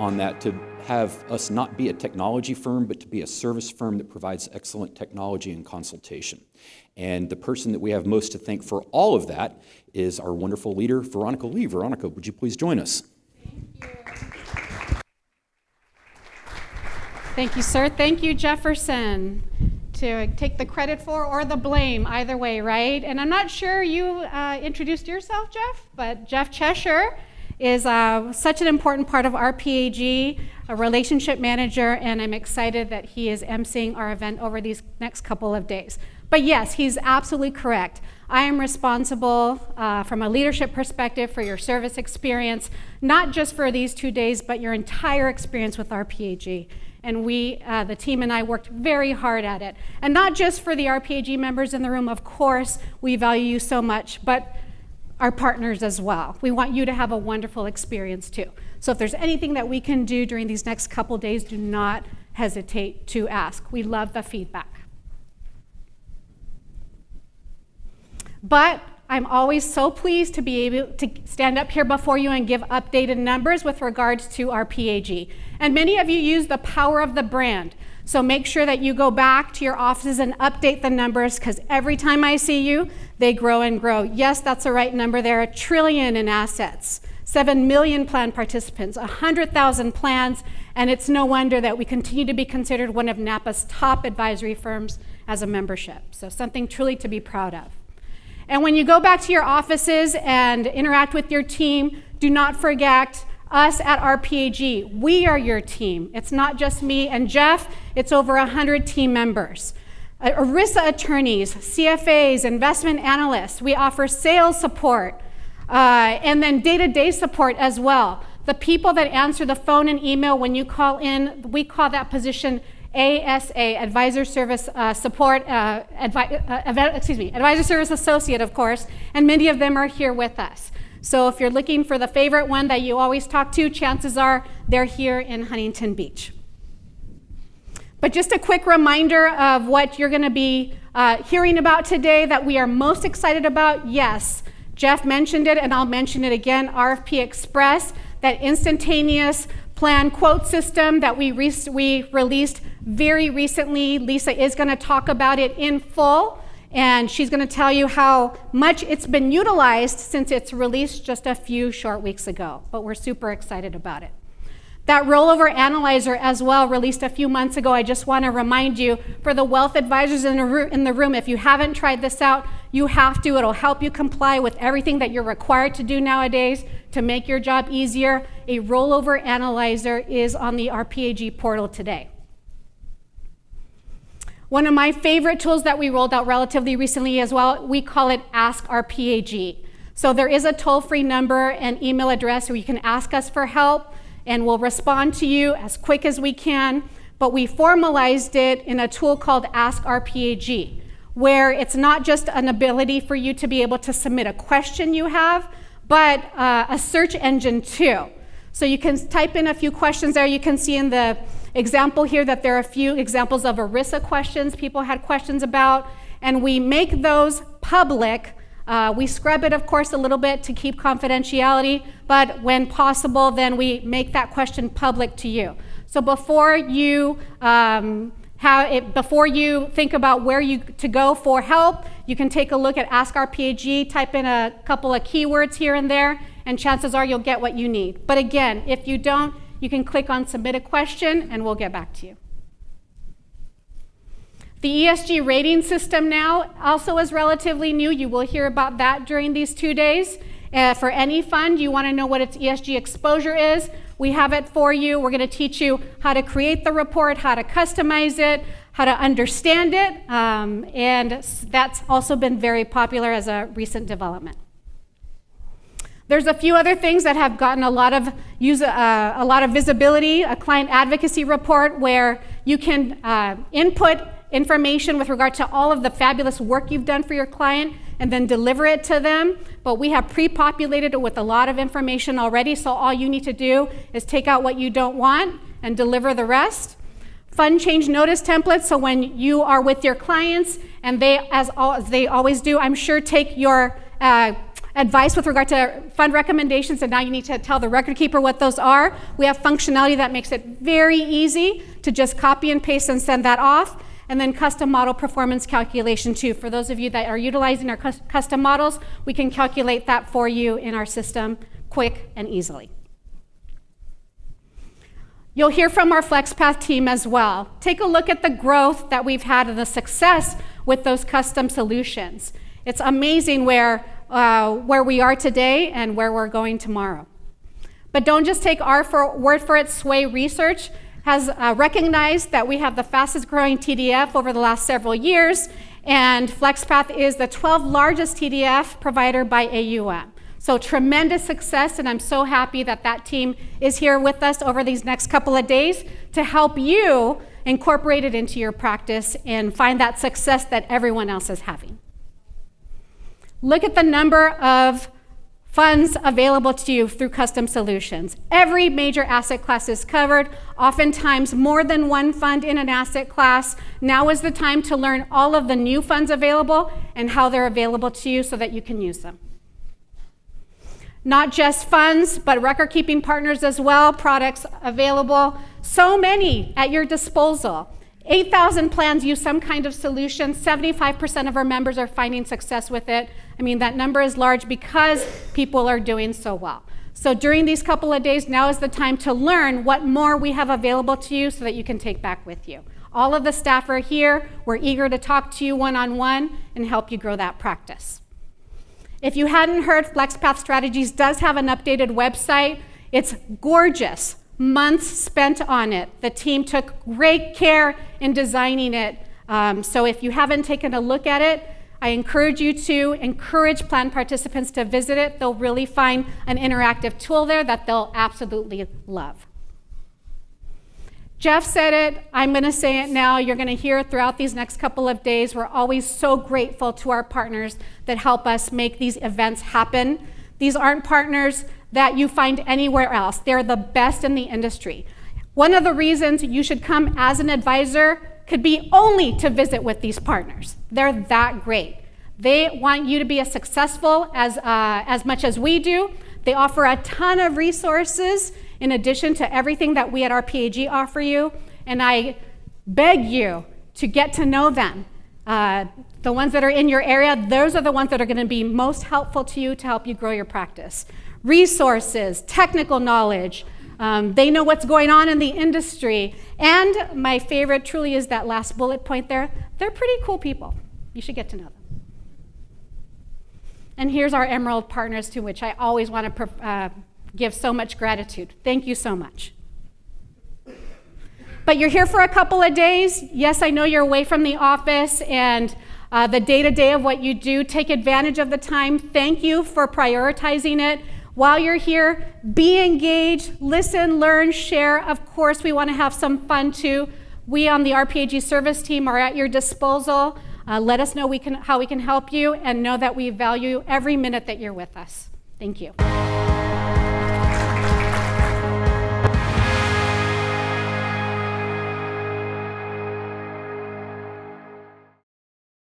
on that to have us not be a technology firm, but to be a service firm that provides excellent technology and consultation. And the person that we have most to thank for all of that is our wonderful leader, Veronica Lee. Veronica, would you please join us? Thank you, sir. Thank you, Jefferson, to take the credit for or the blame, either way, right? And I'm not sure you introduced yourself, Jeff, but Jeff Cheshire is such an important part of RPAG, a relationship manager, and I'm excited that he is emceeing our event over these next couple of days. But yes, he's absolutely correct. I am responsible from a leadership perspective for your service experience, not just for these 2 days, but your entire experience with RPAG. And we, the team and I, worked very hard at it. And not just for the RPAG members in the room, of course, we value you so much, but our partners as well. We want you to have a wonderful experience too. So if there's anything that we can do during these next couple days, do not hesitate to ask. We love the feedback. But I'm always so pleased to be able to stand up here before you and give updated numbers with regards to RPAG. And many of you use the power of the brand. So make sure that you go back to your offices and update the numbers, because every time I see you, they grow and grow. Yes, that's the right number there, $1 trillion in assets, 7 million plan participants, 100,000 plans, and it's no wonder that we continue to be considered one of Napa's top advisory firms as a membership. So something truly to be proud of. And when you go back to your offices and interact with your team, do not forget us at RPAG. We are your team. It's not just me and Jeff, it's over 100 team members. ERISA attorneys, CFAs, investment analysts. We offer sales support and then day-to-day support as well. The people that answer the phone and email when you call in, we call that position ASA, Advisor Service Support, Advisor Service Associate, of course, and many of them are here with us. So if you're looking for the favorite one that you always talk to, chances are they're here in Huntington Beach. But just a quick reminder of what you're going to be hearing about today that we are most excited about. Yes, Jeff mentioned it, and I'll mention it again, RFP Express, that instantaneous plan quote system that we released very recently. Lisa is going to talk about it in full, and she's going to tell you how much it's been utilized since its released just a few short weeks ago, but we're super excited about it. That rollover analyzer as well, released a few months ago. I just want to remind you, for the wealth advisors in the room, if you haven't tried this out, you have to. It'll help you comply with everything that you're required to do nowadays to make your job easier. A rollover analyzer is on the RPAG portal today. One of my favorite tools that we rolled out relatively recently as well, we call it Ask RPAG. So there is a toll-free number and email address where you can ask us for help, and we'll respond to you as quick as we can. But we formalized it in a tool called Ask RPAG, where it's not just an ability for you to be able to submit a question you have, but a search engine too. So you can type in a few questions there. You can see in the example here that there are a few examples of ERISA questions people had questions about, and we make those public. We scrub it, of course, a little bit to keep confidentiality, but when possible, then we make that question public to you. So before you think about where to go for help, you can take a look at Ask RPAG, type in a couple of keywords here and there, and chances are you'll get what you need. But again, if you don't, you can click on Submit a Question, and we'll get back to you. The ESG rating system now also is relatively new. You will hear about that during these 2 days. For any fund, you want to know what its ESG exposure is. We have it for you. We're going to teach you how to create the report, how to customize it, how to understand it, and that's also been very popular as a recent development. There's a few other things that have gotten a lot of visibility. A client advocacy report where you can input information with regard to all of the fabulous work you've done for your client and then deliver it to them. But we have pre-populated it with a lot of information already, so all you need to do is take out what you don't want and deliver the rest. Fund change notice templates, so when you are with your clients and they, as they always do, I'm sure take your advice with regard to fund recommendations, and now you need to tell the record keeper what those are. We have functionality that makes it very easy to just copy and paste and send that off. And then custom model performance calculation too. For those of you that are utilizing our custom models, we can calculate that for you in our system quick and easily. You'll hear from our FlexPath team as well. Take a look at the growth that we've had and the success with those custom solutions. It's amazing where we are today and where we're going tomorrow. But don't just take our word for it. Sway Research has recognized that we have the fastest growing TDF over the last several years, and FlexPath is the 12th largest TDF provider by AUM. So tremendous success, and I'm so happy that that team is here with us over these next couple of days to help you incorporate it into your practice and find that success that everyone else is having. Look at the number of funds available to you through custom solutions. Every major asset class is covered, oftentimes more than one fund in an asset class. Now is the time to learn all of the new funds available and how they're available to you so that you can use them. Not just funds, but record-keeping partners as well, products available. So many at your disposal. 8,000 plans use some kind of solution. 75% of our members are finding success with it. I mean, that number is large because people are doing so well. So during these couple of days, now is the time to learn what more we have available to you so that you can take back with you. All of the staff are here. We're eager to talk to you one-on-one and help you grow that practice. If you hadn't heard, FlexPath Strategies does have an updated website. It's gorgeous. Months spent on it. The team took great care in designing it. So if you haven't taken a look at it, I encourage you to encourage plan participants to visit it. They'll really find an interactive tool there that they'll absolutely love. Jeff said it, I'm going to say it now. You're going to hear it throughout these next couple of days. We're always so grateful to our partners that help us make these events happen. These aren't partners that you find anywhere else. They're the best in the industry. One of the reasons you should come as an advisor could be only to visit with these partners. They're that great. They want you to be as successful as much as we do. They offer a ton of resources in addition to everything that we at RPAG offer you, and I beg you to get to know them. The ones that are in your area, those are the ones that are going to be most helpful to you to help you grow your practice. Resources, technical knowledge, they know what's going on in the industry, and my favorite truly is that last bullet point there. They're pretty cool people. You should get to know them. And here's our Emerald partners, to which I always want to give so much gratitude. Thank you so much. But you're here for a couple of days. Yes, I know you're away from the office and the day-to-day of what you do. Take advantage of the time. Thank you for prioritizing it. While you're here, be engaged, listen, learn, share. Of course, we want to have some fun too. We on the RPAG service team are at your disposal. Let us know how we can help you, and know that we value every minute that you're with us. Thank you.